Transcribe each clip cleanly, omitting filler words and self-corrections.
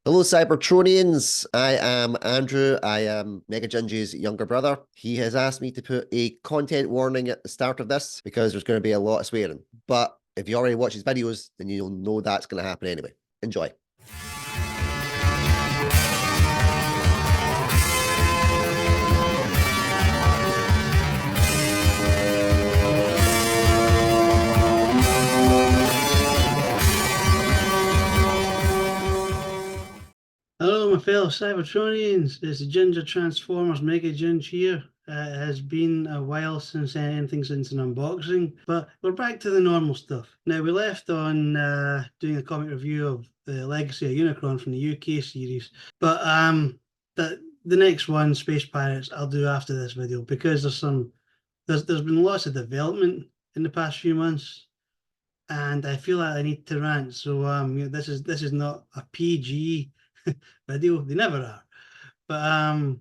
Hello, Cybertronians. I am Andrew. I am MegaGinge's younger brother. He has asked me to put a content warning at the start of this because there's going to be a lot of swearing. But if you already watch his videos, then you'll know that's going to happen anyway. Enjoy. Hello, my fellow Cybertronians. It's the Ginger Transformers MegaGinge here. It has been a while since anything since an unboxing, but we're back to the normal stuff. Now, we left on doing a comic review of the Legacy of Unicron from the UK series, but the next one, Space Pirates, I'll do after this video because there's been lots of development in the past few months, and I feel like I need to rant. So this is not a PG video. They never are. But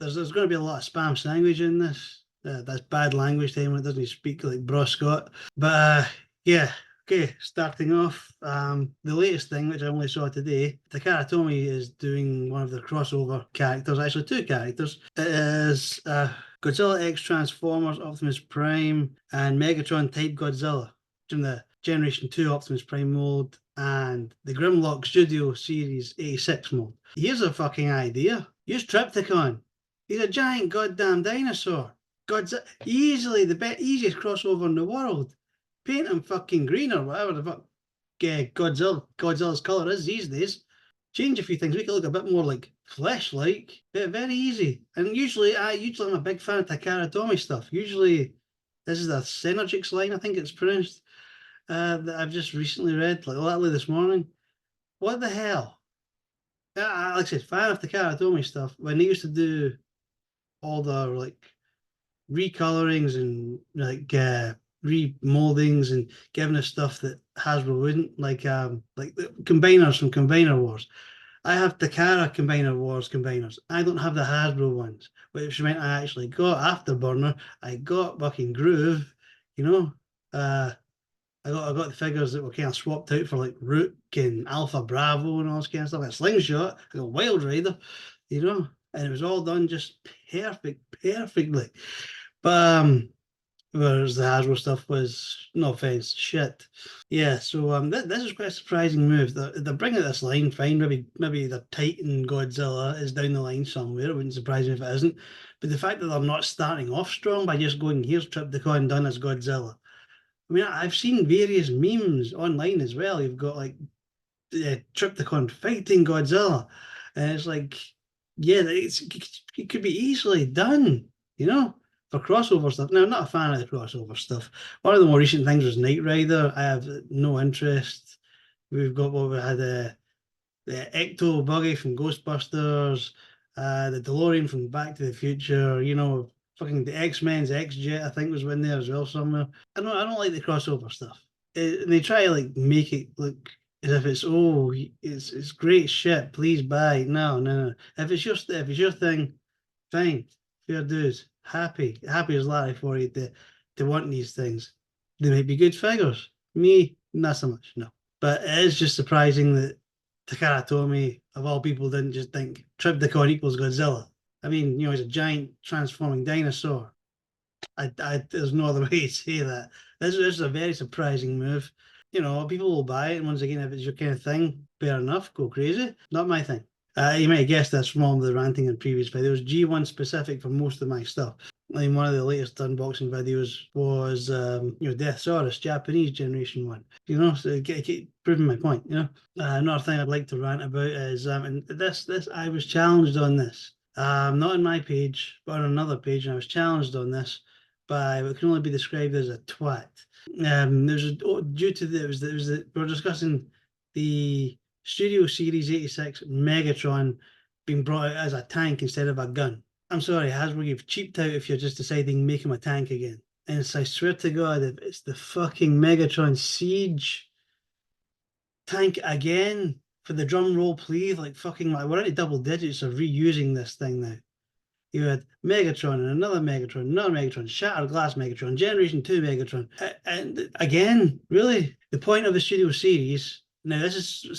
there's going to be a lot of spam language in this. That's bad language to anyone that doesn't speak like Bro Scott. But yeah, okay, starting off, the latest thing, which I only saw today, Takara Tomy is doing one of the crossover characters, actually two characters. It is Godzilla X Transformers, Optimus Prime, and Megatron Type Godzilla from the Generation 2 Optimus Prime mode and the Grimlock Studio Series 86 mode. Here's a fucking idea. Use Triptychon. He's a giant goddamn dinosaur. Godzilla, easily the easiest crossover in the world. Paint him fucking green or whatever the fuck Godzilla's colour is these days. Change a few things, make it look a bit more like flesh-like. Very easy. And usually I'm a big fan of Takara Tomy stuff. Usually this is the Synergix line, I think it's pronounced. That I've just recently read, like literally this morning. What the hell? Like I said, fan of the Takara Tomy stuff. When they used to do all the like recolorings and like remoldings and giving us stuff that Hasbro wouldn't, like the combiners from Combiner Wars. I have Takara Combiner Wars combiners. I don't have the Hasbro ones, which meant I actually got Afterburner. I got fucking Groove, you know. I got the figures that were kind of swapped out for like Rook and Alpha Bravo and all this kind of stuff. Like Slingshot, I got Wild Rider, you know, and it was all done just perfectly. But whereas the Hasbro stuff was, no offense, shit. Yeah, so this is quite a surprising move. They're bringing this line fine. Maybe the Titan Godzilla is down the line somewhere. It wouldn't surprise me if it isn't. But the fact that they're not starting off strong by just going, here's Triptychon done as Godzilla. I mean, I've seen various memes online as well. You've got like Triptychon fighting Godzilla, and it's like, yeah, it could be easily done, you know, for crossover stuff. Now, I'm not a fan of the crossover stuff. One of the more recent things was Knight Rider. I have no interest. We've got what we had the Ecto Buggy from Ghostbusters, the DeLorean from Back to the Future. You know, fucking the X-Men's X-Jet, I think, was in there as well somewhere. I don't like the crossover stuff. They try to like make it look as if it's great shit. Please buy. No. If it's your thing, fine. Fair dues. Happy as Larry for you to want these things. They might be good figures. Me, not so much. No. But it is just surprising that Takara Tomy, of all people, didn't just think Triptychon equals Godzilla. I mean, you know, he's a giant transforming dinosaur. There's no other way to say that. This is a very surprising move. You know, people will buy it, and once again, if it's your kind of thing, fair enough, go crazy. Not my thing. You might have guessed that's from all the ranting in previous videos. G1 specific for most of my stuff. I mean, one of the latest unboxing videos was, Deathsaurus, Japanese Generation 1. You know, so keep proving my point, you know. Another thing I'd like to rant about is, and this I was challenged on this. Not on my page, but on another page, and I was challenged on this by what can only be described as a twat. We're discussing the Studio Series 86 Megatron being brought out as a tank instead of a gun. I'm sorry, Hasbro, you've cheaped out if you're just deciding to make him a tank again. And I swear to God, if it's the fucking Megatron Siege tank again, for the drum roll, please, like fucking, like, we're into double digits of reusing this thing now. You had Megatron and another Megatron, Shattered Glass Megatron, Generation 2 Megatron. And again, really, the point of the Studio Series Now,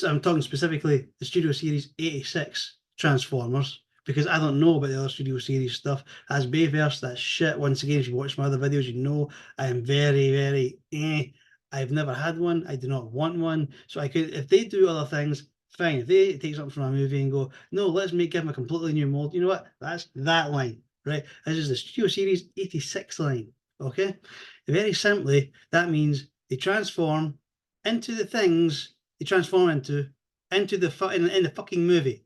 I'm talking specifically the Studio Series 86 Transformers, because I don't know about the other Studio Series stuff. As Bayverse, that's shit. Once again, if you watch my other videos, you know I am very, very I've never had one. I do not want one. So I could, if they do other things, fine. If they take something from a movie and go, no, let's give them a completely new mold, you know what? That's that line, right? This is the Studio Series 86 line, okay? Very simply, that means they transform into the things they transform into in the fucking movie.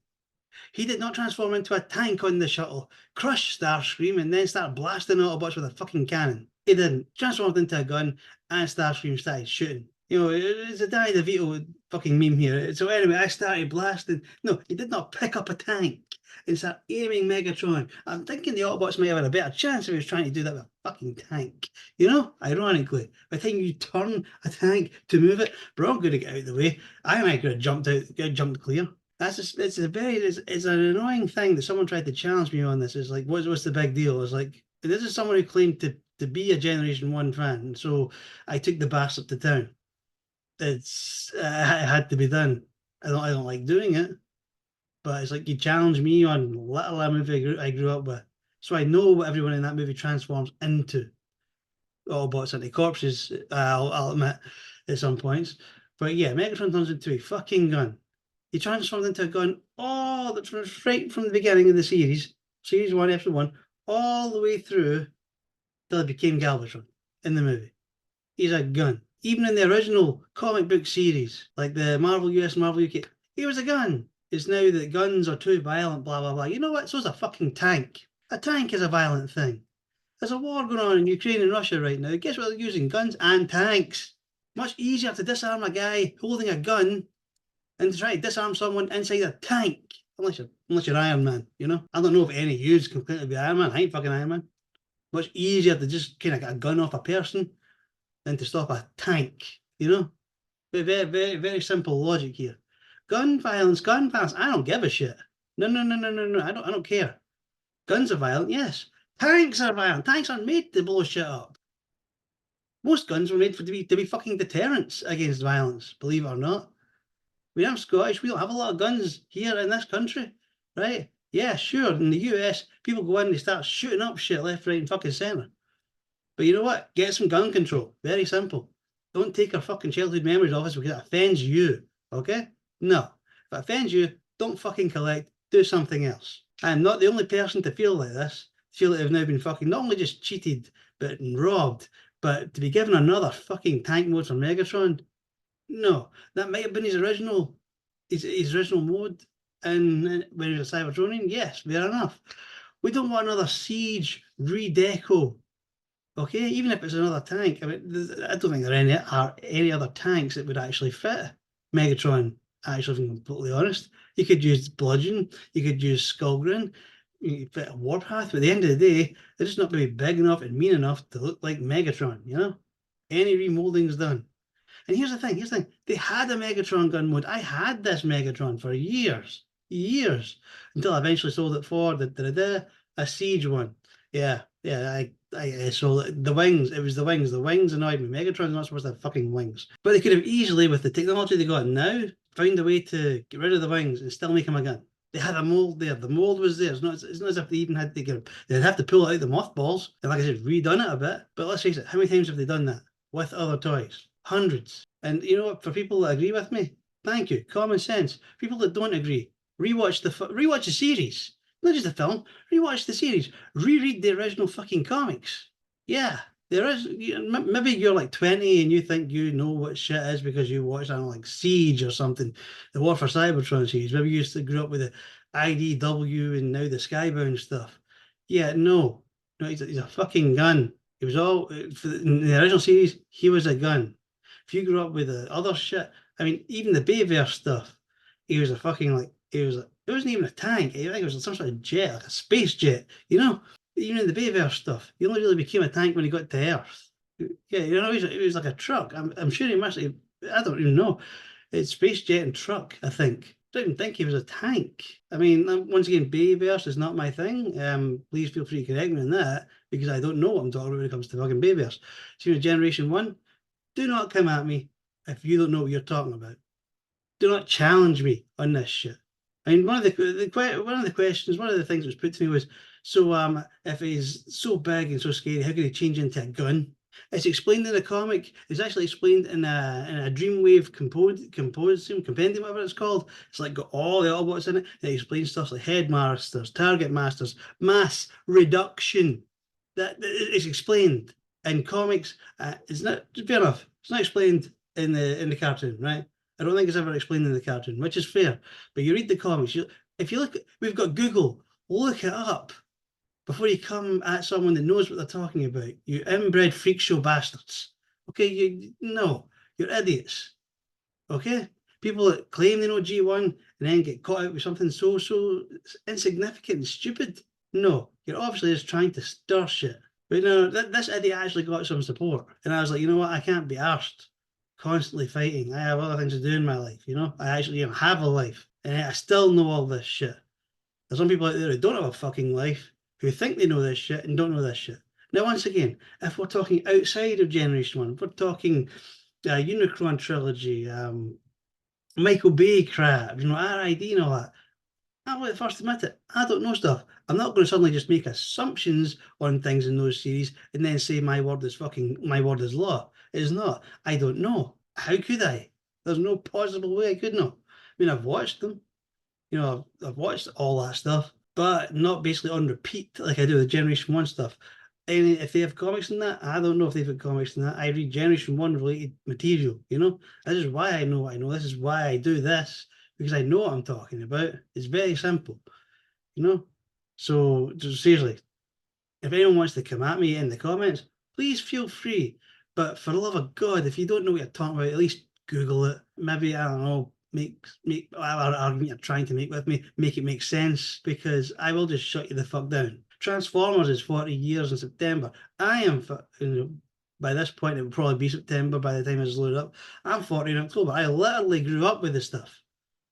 He did not transform into a tank on the shuttle, crush Starscream, and then start blasting Autobots with a fucking cannon. He didn't. Transformed into a gun, and Starscream started shooting. You know, it's a Danny DeVito fucking meme here. So anyway, I started blasting. No, he did not pick up a tank and start aiming Megatron. I'm thinking the Autobots might have had a better chance if he was trying to do that with a fucking tank. You know, ironically, by the time you turn a tank to move it, bro, I'm going to get out of the way. I might have jumped clear. That's just, it's an annoying thing that someone tried to challenge me on this. It's like, what's the big deal? It's like, this is someone who claimed to be a Generation 1 fan, so I took the bastard to town. It had to be done. I don't like doing it, but it's like you challenge me on little movie I grew up with, so I know what everyone in that movie transforms into. Autobots into corpses, I'll admit, at some points. But yeah, Megatron turns into a fucking gun. He transformed into a gun all right from the beginning of the series 1, episode 1, all the way through till he became Galvatron in the movie. He's a gun. Even in the original comic book series, like the Marvel US, Marvel UK, he was a gun. It's now that guns are too violent, blah, blah, blah. You know what? So's a fucking tank. A tank is a violent thing. There's a war going on in Ukraine and Russia right now. Guess what they're using? Guns and tanks. Much easier to disarm a guy holding a gun and to try to disarm someone inside a tank. Unless you're Iron Man, you know? I don't know if any of yous can claim to be Iron Man. I ain't fucking Iron Man. Much easier to just kind of get a gun off a person than to stop a tank, you know? Very, very, very simple logic here. Gun violence, I don't give a shit. No. I don't care. Guns are violent, yes. Tanks are violent. Tanks aren't made to blow shit up. Most guns were made to be fucking deterrents against violence, believe it or not. I'm Scottish. We don't have a lot of guns here in this country, right? Yeah, sure. In the US, people go in and they start shooting up shit left, right, and fucking centre. But you know what? Get some gun control. Very simple. Don't take our fucking childhood memories off us because it offends you, okay? No. If it offends you, don't fucking collect. Do something else. I'm not the only person to feel like this. Feel that they've now been fucking not only just cheated, but robbed, but to be given another fucking tank mode for Megatron. No, that might have been his original mode, and when he was a Cybertronian, yes, fair enough. We don't want another Siege redeco, okay? Even if it's another tank, I mean, I don't think there are any other tanks that would actually fit Megatron. Actually, if I'm completely honest, you could use Bludgeon, you could use Skullgrin, you could fit a Warpath. But at the end of the day, they're just not going to be big enough and mean enough to look like Megatron. You know, any remolding's done. And here's the thing. They had a Megatron gun mode. I had this Megatron for years, until I eventually sold it for a Siege one. Yeah. I sold the wings. It was the wings. The wings annoyed me. Megatron's not supposed to have fucking wings. But they could have easily, with the technology they got now, found a way to get rid of the wings and still make him a gun. They had a mold there. The mold was there. It's not as if they even had to get. They'd have to pull it out the mothballs. And like I said, redone it a bit. But let's face it, how many times have they done that with other toys? Hundreds. And you know what? For people that agree with me, thank you. Common sense. People that don't agree, rewatch the series, not just the film. Rewatch the series. Reread the original fucking comics. Yeah, there is. Maybe you're like 20 and you think you know what shit is because you watched, I don't know, like Siege or something, the War for Cybertron series. Maybe you used to grow up with the IDW and now the Skybound stuff. Yeah, no, he's a fucking gun. He was all in the original series. He was a gun. If you grew up with the other shit, I mean, even the Bayverse stuff, he was a fucking it wasn't even a tank. I think it was some sort of jet, like a space jet, you know? Even in the Bayverse stuff, he only really became a tank when he got to Earth. Yeah, you know, he was like a truck. I'm sure he must have, I don't even know. It's space jet and truck, I think. I don't even think he was a tank. I mean, once again, Bayverse is not my thing. Please feel free to correct me on that because I don't know what I'm talking about when it comes to fucking Bayverse. So, Generation 1, do not come at me if you don't know what you're talking about. Do not challenge me on this shit. I mean, one of the questions, one of the things that was put to me was, so if he's so big and so scary, how could he change into a gun? It's explained in the comic. It's actually explained in a Dreamwave compendium, whatever it's called. It's like got all the Autobots in it. It explains stuff like headmasters, target masters, mass reduction. That is explained in comics. It's not fair enough. It's not explained in the cartoon, right? I don't think it's ever explained in the cartoon, which is fair. But you read the comics. If you look, we've got Google. Look it up before you come at someone that knows what they're talking about. You inbred freak show bastards. Okay, you're idiots. Okay, people that claim they know G1 and then get caught out with something so insignificant and stupid. No, you're obviously just trying to stir shit. But no, this idiot actually got some support, and I was like, you know what? I can't be arsed constantly fighting. I have other things to do in my life. I actually have a life, and I still know all this shit. There's some people out there who don't have a fucking life, who think they know this shit and don't know this shit. Now, once again, if we're talking outside of Generation 1, if we're talking Unicron Trilogy, Michael Bay crap, RID and all that, I will first admit it. I don't know stuff. I'm not going to suddenly just make assumptions on things in those series and then say my word is law. It is not. I don't know. How could I? There's no possible way I could know. I mean, I've watched them. I've watched all that stuff, but not basically on repeat like I do with Generation 1 stuff. And if they have comics in that, I don't know if they've got comics in that. I read Generation 1 related material, This is why I know what I know. This is why I do this, because I know what I'm talking about. It's very simple, So just seriously, if anyone wants to come at me in the comments, please feel free. But for the love of God, if you don't know what you're talking about, at least Google it. Maybe, I don't know, make whatever argument you're trying to make with me, make it make sense, because I will just shut you the fuck down. Transformers is 40 years in September. I am, by this point, it would probably be September by the time it's loaded up. I'm 40 in October. I literally grew up with this stuff.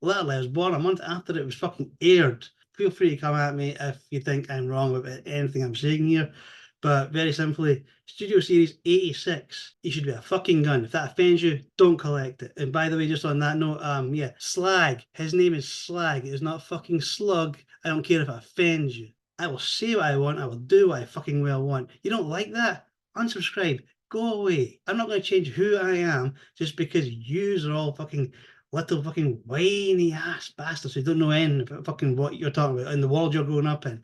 Literally, I was born a month after it was fucking aired. Feel free to come at me if you think I'm wrong about anything I'm saying here. But very simply, Studio Series 86, he should be a fucking gun. If that offends you, don't collect it. And by the way, just on that note, SLAG. His name is SLAG. It is not fucking Slug. I don't care if it offends you. I will say what I want. I will do what I fucking well want. You don't like that? Unsubscribe. Go away. I'm not going to change who I am just because yous are all fucking little fucking whiny ass bastards who don't know anything about fucking what you're talking about in the world you're growing up in.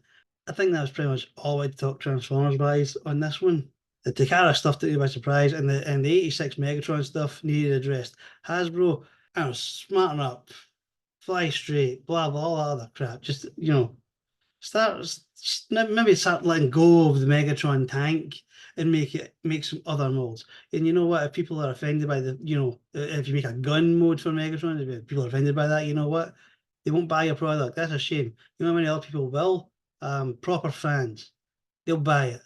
I think that was pretty much all I'd talk Transformers wise on this one. The Takara stuff took me by surprise, and the 86 Megatron stuff needed addressed. Hasbro, I was smarten up, fly straight, blah blah, all that other crap. Just maybe start letting go of the Megatron tank and make some other molds. And you know what? If people are offended by if you make a gun mode for Megatron, if people are offended by that, you know what? They won't buy your product. That's a shame. You know how many other people will? Proper fans. They'll buy it.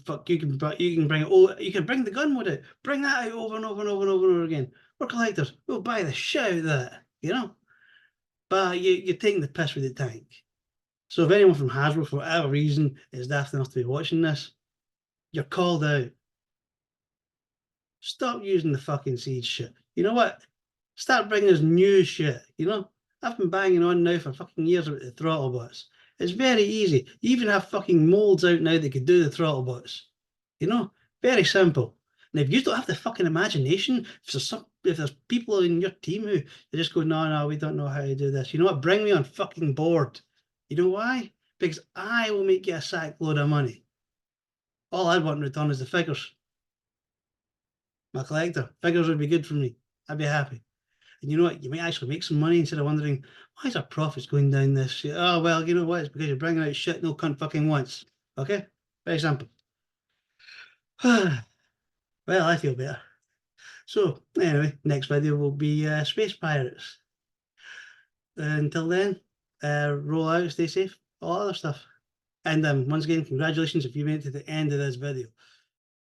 Fuck, you can bring it. Oh, you can bring the gun mode out. Bring that out over and over and over and over again. We're collectors. We'll buy the shit out of that. But you're taking the piss with the tank. So if anyone from Hasbro, for whatever reason, is daft enough to be watching this, you're called out. Stop using the fucking seed shit. You know what? Start bringing us new shit. I've been banging on now for fucking years about the throttle bots. It's very easy. You even have fucking molds out now that could do the throttle bots. Very simple. And if you don't have the fucking imagination, if there's people in your team who just go, no, we don't know how to do this. You know what? Bring me on fucking board. You know why? Because I will make you a sack load of money. All I want in return is the figures. My collector. Figures would be good for me. I'd be happy. And you know what? You might actually make some money instead of wondering, why is our profits going down this shit? Oh, well, you know what? It's because you're bringing out shit no cunt fucking wants. Okay? Very simple. Well, I feel better. So, anyway, next video will be Space Pirates. Until then, roll out, stay safe, all other stuff. And once again, congratulations if you made it to the end of this video.